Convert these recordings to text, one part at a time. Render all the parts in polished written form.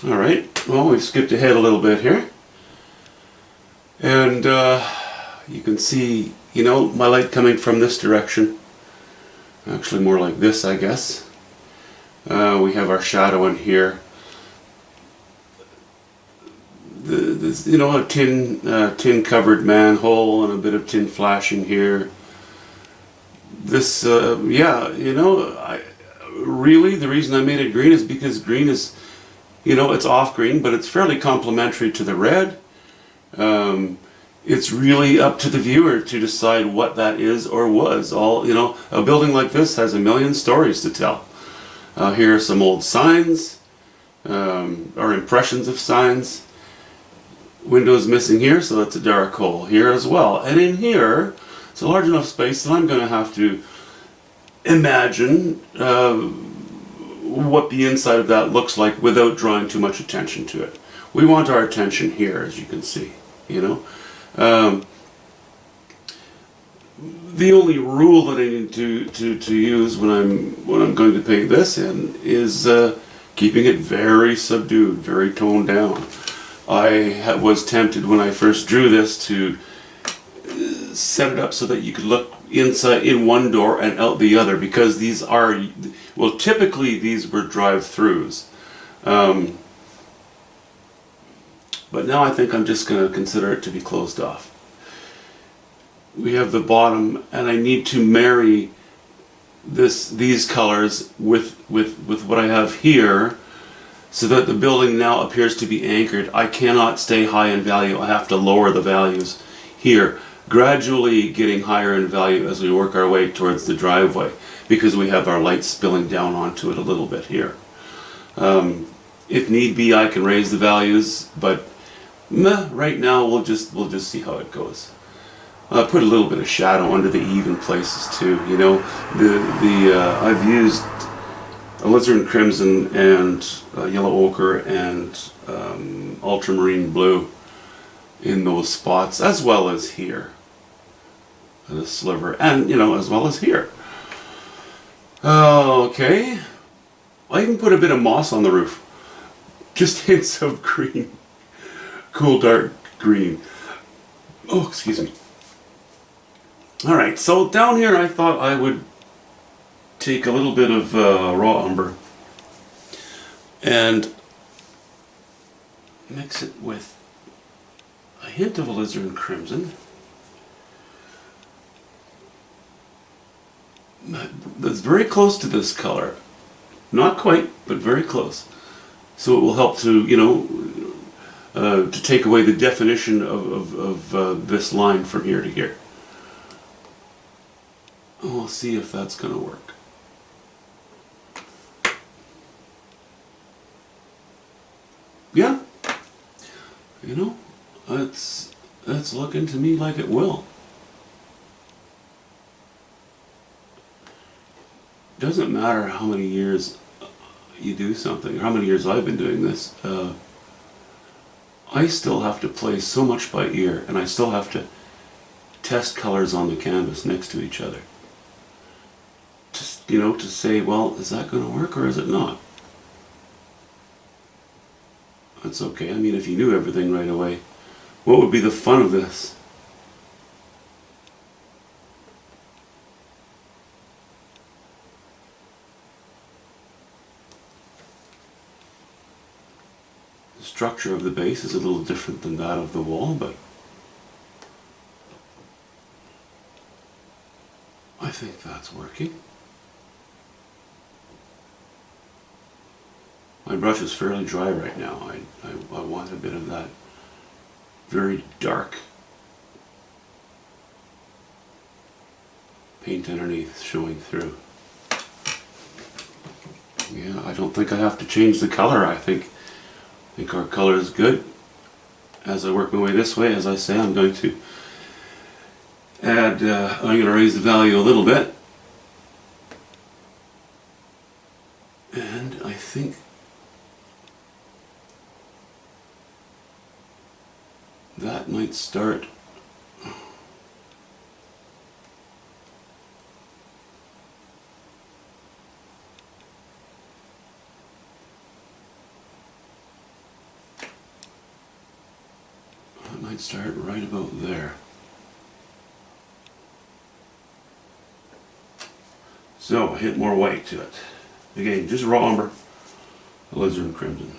Alright, well, we've skipped ahead a little bit here. And you can see, my light coming from this direction. Actually more like this, I guess. We have our shadow in here. A tin covered manhole and a bit of tin flashing here. This, really the reason I made it green is because green is, it's off green, but it's fairly complementary to the red. It's really up to the viewer to decide what that is or was. A building like this has a million stories to tell. Here are some old signs, or impressions of signs. Windows missing here, so that's a dark hole here as well. And in here, it's a large enough space that I'm going to have to imagine what the inside of that looks like without drawing too much attention to it. We want our attention here, as you can see. The only rule that I need to use when I'm going to paint this in is keeping it very subdued, very toned down. I was tempted when I first drew this to set it up so that you could look inside in one door and out the other, because these are, well, typically these were drive-throughs. But now I think I'm just going to consider it to be closed off. We have the bottom, and I need to marry these colors with what I have here, so that the building now appears to be anchored. I cannot stay high in value. I have to lower the values here, gradually getting higher in value as we work our way towards the driveway, because we have our light spilling down onto it a little bit here. If need be, I can raise the values, but right now we'll just see how it goes. Put a little bit of shadow under the even places too. I've used alizarin crimson and yellow ochre and ultramarine blue in those spots, as well as here, the sliver, and as well as here. Okay, I even put a bit of moss on the roof, just hints of green, cool dark green. Oh, excuse me. Alright, so down here I thought I would take a little bit of raw umber and mix it with a hint of alizarin crimson. That's very close to this color. Not quite, but very close. So it will help to, to take away the definition of this line from here to here. We'll see if that's going to work. Yeah, it's looking to me like it will. Doesn't matter how many years you do something, or how many years I've been doing this. I still have to play so much by ear, and I still have to test colors on the canvas next to each other. To say, well, is that going to work or is it not? That's okay. I mean, if you knew everything right away, what would be the fun of this? The structure of the base is a little different than that of the wall, but I think that's working. My brush is fairly dry right now. I want a bit of that very dark paint underneath showing through. Yeah, I don't think I have to change the color. I think our color is good. As I work my way this way, as I say, I'm going to add, I'm going to raise the value a little bit. And I think that might start might start right about there. So hit more white to it. Again, just raw umber, alizarin crimson.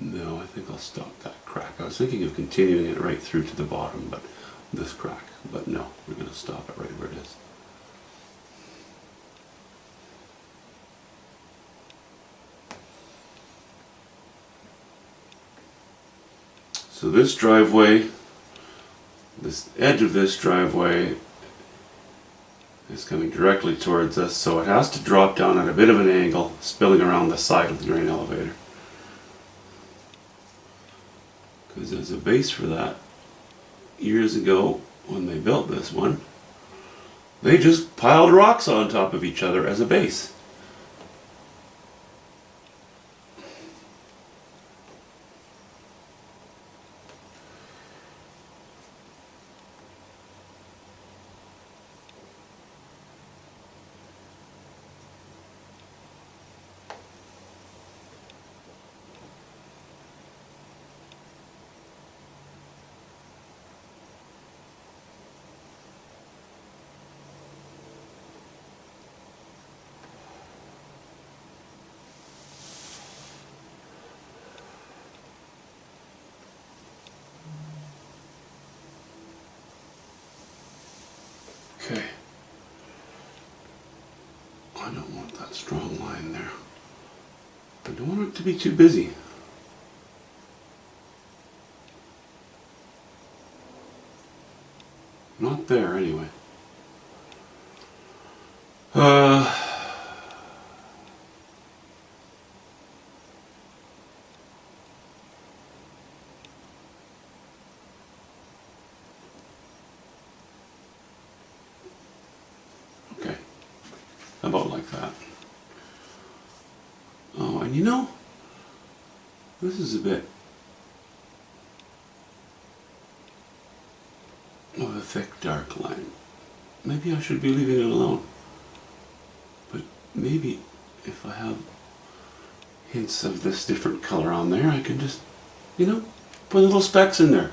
No, I think I'll stop that crack. I was thinking of continuing it right through to the bottom, but this crack. But no, we're going to stop it right where it is. So this driveway, this edge of this driveway is coming directly towards us, so it has to drop down at a bit of an angle, spilling around the side of the grain elevator. Because there's a base for that. Years ago, when they built this one, they just piled rocks on top of each other as a base. Okay. I don't want that strong line there. I don't want it to be too busy. Not there, anyway. Okay. About like that. Oh, and you know, this is a bit of a thick, dark line. Maybe I should be leaving it alone. But maybe if I have hints of this different color on there, I can just, you know, put little specks in there.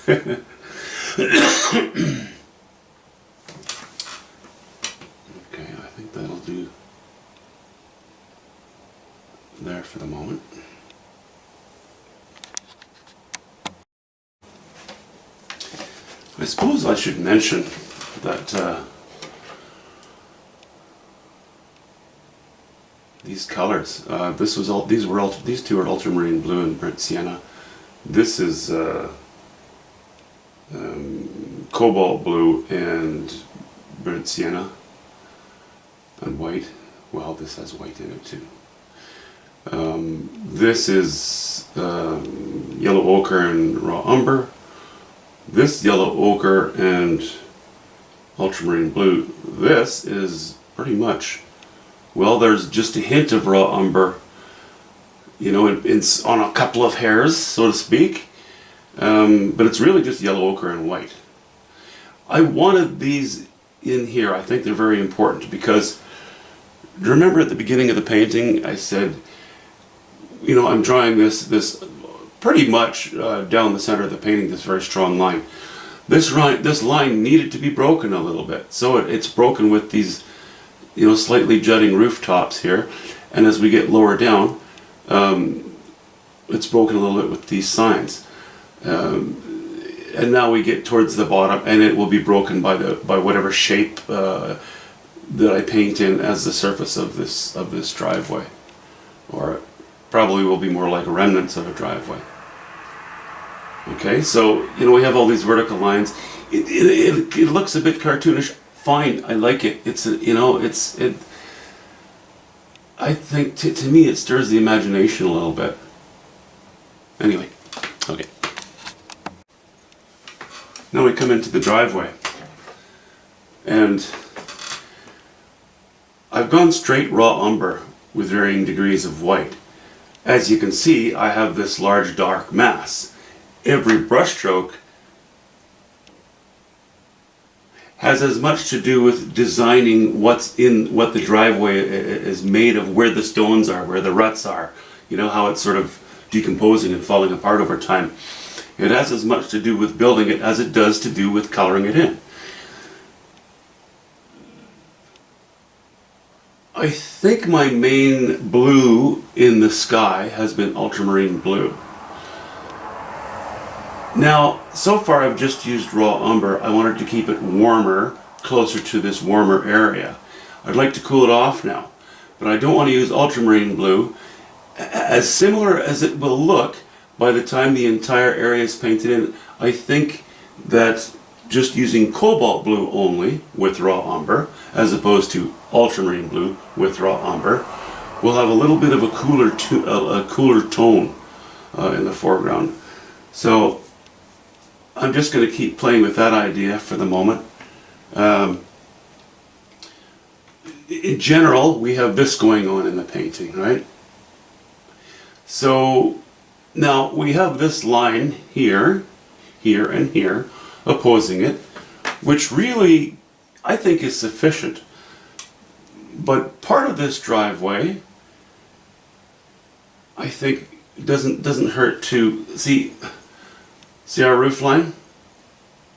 Okay, I think that'll do there for the moment. I suppose I should mention that these colors. These two are ultramarine blue and burnt sienna. This is cobalt blue and burnt sienna and white. Well, this has white in it too. This is yellow ochre and raw umber. This yellow ochre and ultramarine blue. This is pretty much, well, there's just a hint of raw umber, you know, it's on a couple of hairs, so to speak, but it's really just yellow ochre and white. I wanted these in here. I think they're very important because, remember at the beginning of the painting I said, you know, I'm drawing this pretty much down the center of the painting, this very strong line. This line needed to be broken a little bit, so it's broken with these, you know, slightly jutting rooftops here, and as we get lower down, it's broken a little bit with these signs, and now we get towards the bottom, and it will be broken by whatever shape that I paint in as the surface of this driveway, or probably will be more like remnants of a driveway. Okay, so we have all these vertical lines. It looks a bit cartoonish. Fine, I like it. I think to me it stirs the imagination a little bit. Anyway, okay. Now we come into the driveway, and I've gone straight raw umber with varying degrees of white. As you can see, I have this large dark mass. Every brushstroke has as much to do with designing what the driveway is made of, where the stones are, where the ruts are, how it's sort of decomposing and falling apart over time. It has as much to do with building it as it does to do with coloring it in. I think my main blue in the sky has been ultramarine blue. Now, so far I've just used raw umber. I wanted to keep it warmer, closer to this warmer area. I'd like to cool it off now, but I don't want to use ultramarine blue. As similar as it will look by the time the entire area is painted in, I think that just using cobalt blue only with raw umber, as opposed to ultramarine blue with raw umber, will have a little bit of a cooler tone in the foreground. So I'm just going to keep playing with that idea for the moment. In general, we have this going on in the painting, right? So now we have this line here, here, and here, opposing it, which really I think is sufficient. But part of this driveway, I think, doesn't hurt to see our roof line.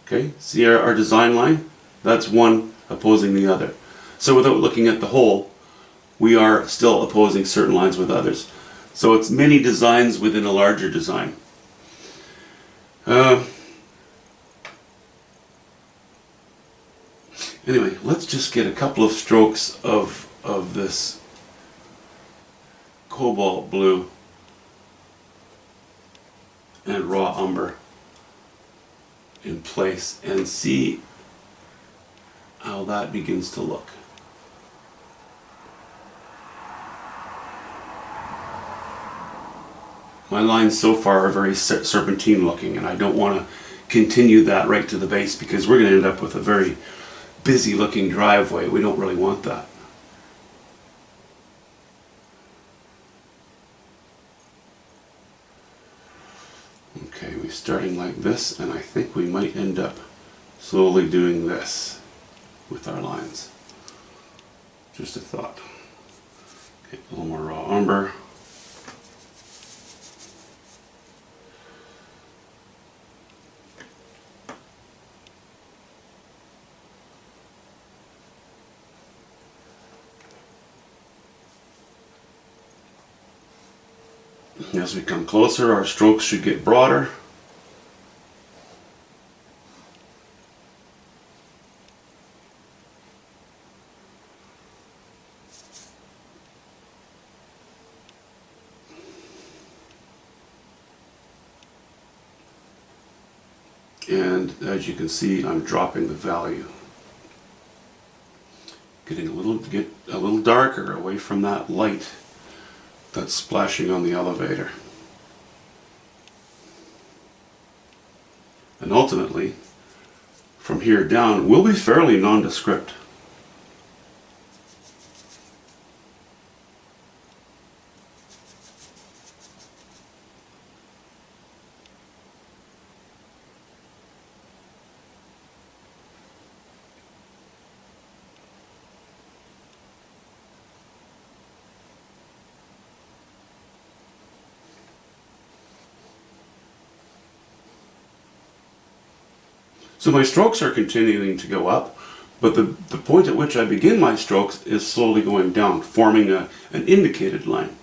Okay, see our design line. That's one opposing the other. So without looking at the whole, we are still opposing certain lines with others. So it's many designs within a larger design. Anyway, let's just get a couple of strokes of this cobalt blue and raw umber in place and see how that begins to look. My lines so far are very serpentine looking, and I don't want to continue that right to the base because we're going to end up with a very busy looking driveway. We don't really want that. Okay, we're starting like this, and I think we might end up slowly doing this with our lines. Just a thought. Okay, a little more raw umber. As we come closer, our strokes should get broader. And as you can see, I'm dropping the value. Getting a little darker away from that light that's splashing on the elevator. And ultimately, from here down, we'll be fairly nondescript. So my strokes are continuing to go up, but the point at which I begin my strokes is slowly going down, forming an indicated line.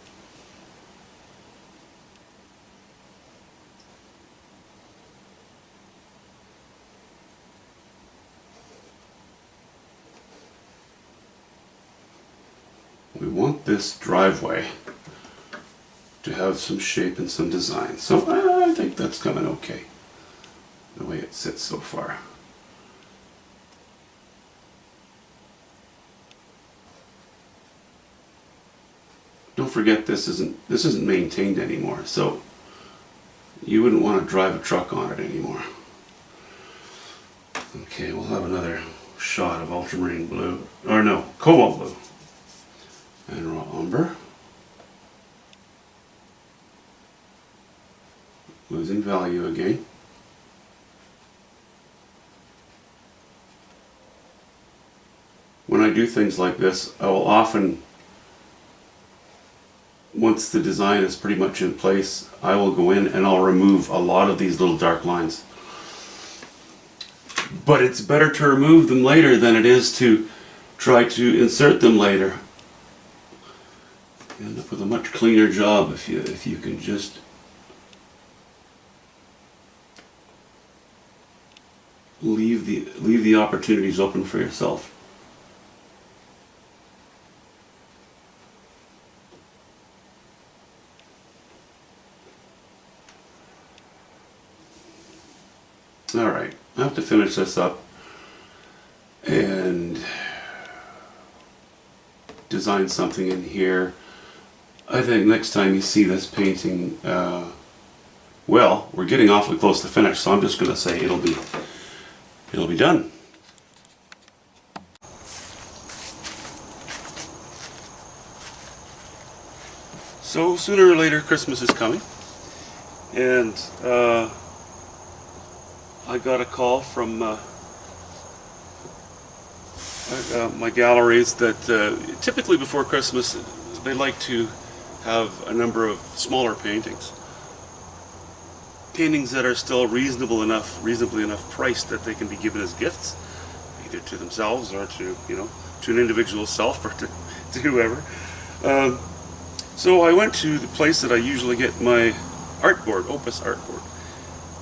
We want this driveway to have some shape and some design. So I think that's coming okay, the way it sits so far. Don't forget, this isn't maintained anymore, so you wouldn't want to drive a truck on it anymore. Okay, we'll have another shot of ultramarine blue, or no, cobalt blue, and raw umber. Losing value again. When I do things like this, I will often, once the design is pretty much in place, I will go in and I'll remove a lot of these little dark lines. But it's better to remove them later than it is to try to insert them later. You end up with a much cleaner job if you can just leave the opportunities open for yourself. Alright, I have to finish this up and design something in here. I think next time you see this painting, well, we're getting awfully close to finish, so I'm just going to say it'll be done. So sooner or later Christmas is coming, and I got a call from my galleries that typically before Christmas they like to have a number of smaller paintings that are still reasonably enough priced that they can be given as gifts, either to themselves or to an individual self or to whoever. So I went to the place that I usually get my artboard, Opus artboard.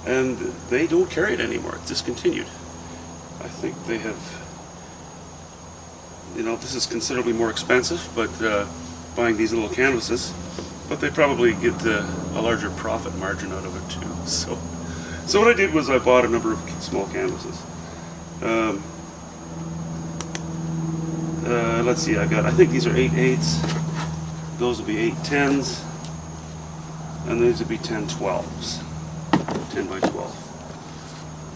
And they don't carry it anymore. It's discontinued. I think they have, this is considerably more expensive, but buying these little canvases, but they probably get a larger profit margin out of it too. So what I did was I bought a number of small canvases. Let's see, I think these are 8/8s. Those will be 8/10s, and these would be 10/12s. 10 by 12.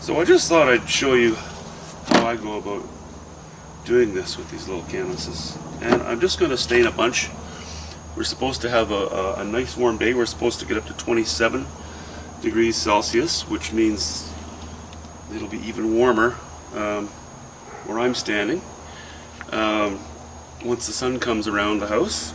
So I just thought I'd show you how I go about doing this with these little canvases. And I'm just going to stain a bunch. We're supposed to have a nice warm day. We're supposed to get up to 27 degrees Celsius, which means it'll be even warmer where I'm standing once the sun comes around the house.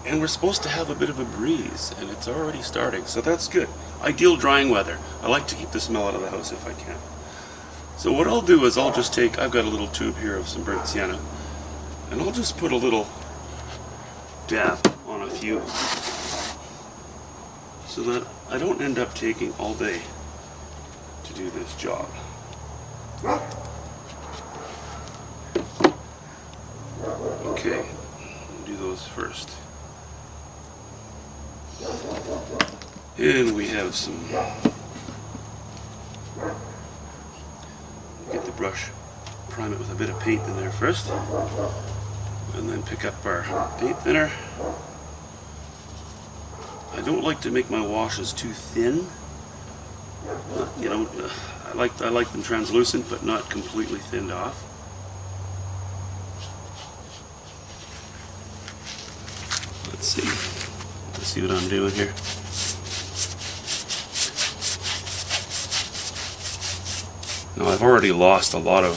And we're supposed to have a bit of a breeze, and it's already starting, so that's good. Ideal drying weather. I like to keep the smell out of the house if I can. So what I'll do is I'll just I've got a little tube here of some burnt sienna, and I'll just put a little dab on a few so that I don't end up taking all day to do this job. Okay, do those first. And we have some, get the brush, prime it with a bit of paint in there first, and then pick up our paint thinner. I don't like to make my washes too thin. I like them translucent, but not completely thinned off. Let's see what I'm doing here. Now I've already lost a lot of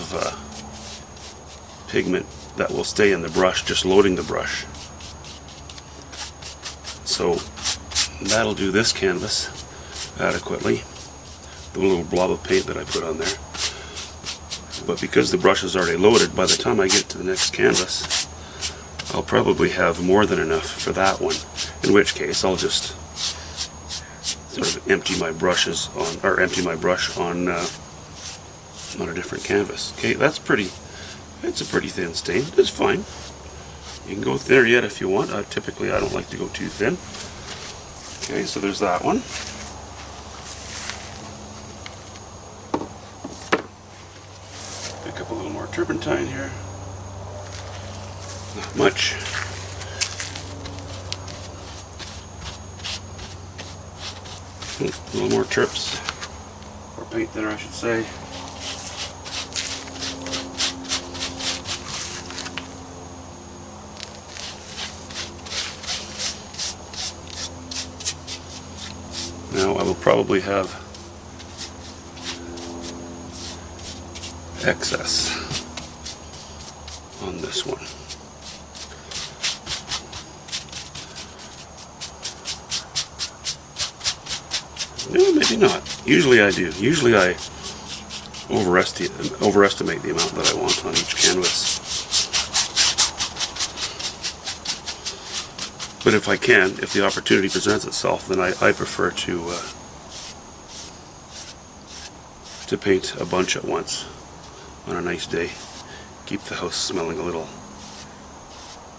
pigment that will stay in the brush, just loading the brush. So that'll do this canvas adequately, the little blob of paint that I put on there. But because the brush is already loaded, by the time I get to the next canvas, I'll probably have more than enough for that one, in which case I'll just sort of empty my brush on a different canvas. Okay, it's a pretty thin stain. It's fine. You can go thinner yet if you want. Typically I don't like to go too thin. Okay, so there's that one. Pick up a little more turpentine here. Not much. A little more turps, or paint thinner I should say. Now I will probably have excess on this one. No, maybe not. Usually I do. Usually I overestimate the amount that I want on each canvas. But if I can, if the opportunity presents itself, then I prefer to paint a bunch at once on a nice day. Keep the house smelling a little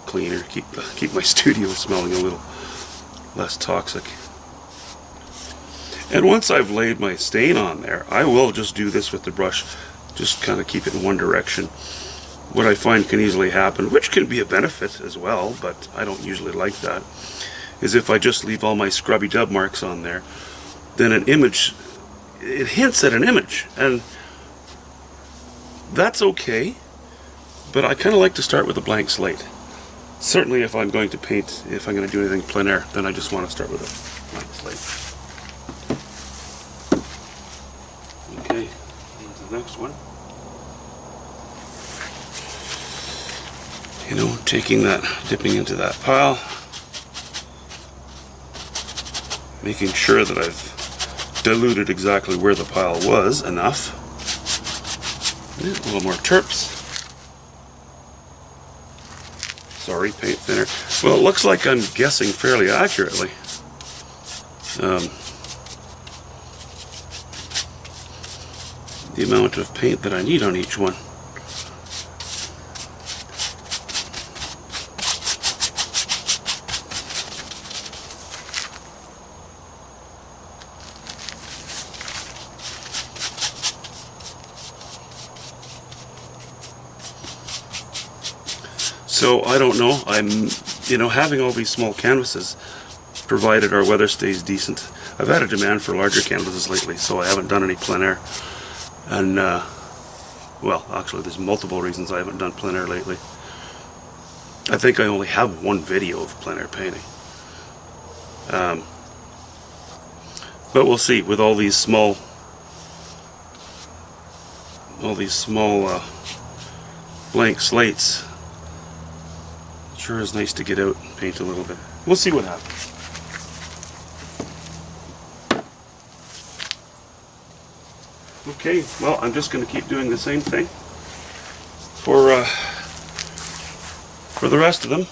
cleaner. Keep my studio smelling a little less toxic. And once I've laid my stain on there, I will just do this with the brush, just kind of keep it in one direction. What I find can easily happen, which can be a benefit as well, but I don't usually like that, is if I just leave all my scrubby dub marks on there, then an image, it hints at an image, and that's okay, but I kind of like to start with a blank slate. Certainly if I'm going to paint, if I'm going to do anything plein air, then I just want to start with a blank slate. Okay, on to the next one. You know, dipping into that pile, making sure that I've diluted exactly where the pile was enough. A little more terps. Sorry, paint thinner. Well, it looks like I'm guessing fairly accurately. The amount of paint that I need on each one. So I don't know, having all these small canvases, provided our weather stays decent. I've had a demand for larger canvases lately, so I haven't done any plein air. And, well, actually there's multiple reasons I haven't done plein air lately. I think I only have one video of plein air painting. But we'll see, with all these small blank slates, it sure is nice to get out and paint a little bit. We'll see what happens. Okay, well, I'm just going to keep doing the same thing for the rest of them.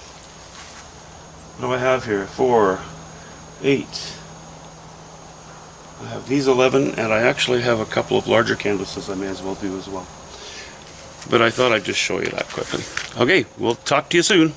What do I have here? 4, 8. I have these 11, and I actually have a couple of larger canvases I may as well do as well. But I thought I'd just show you that quickly. Okay, we'll talk to you soon.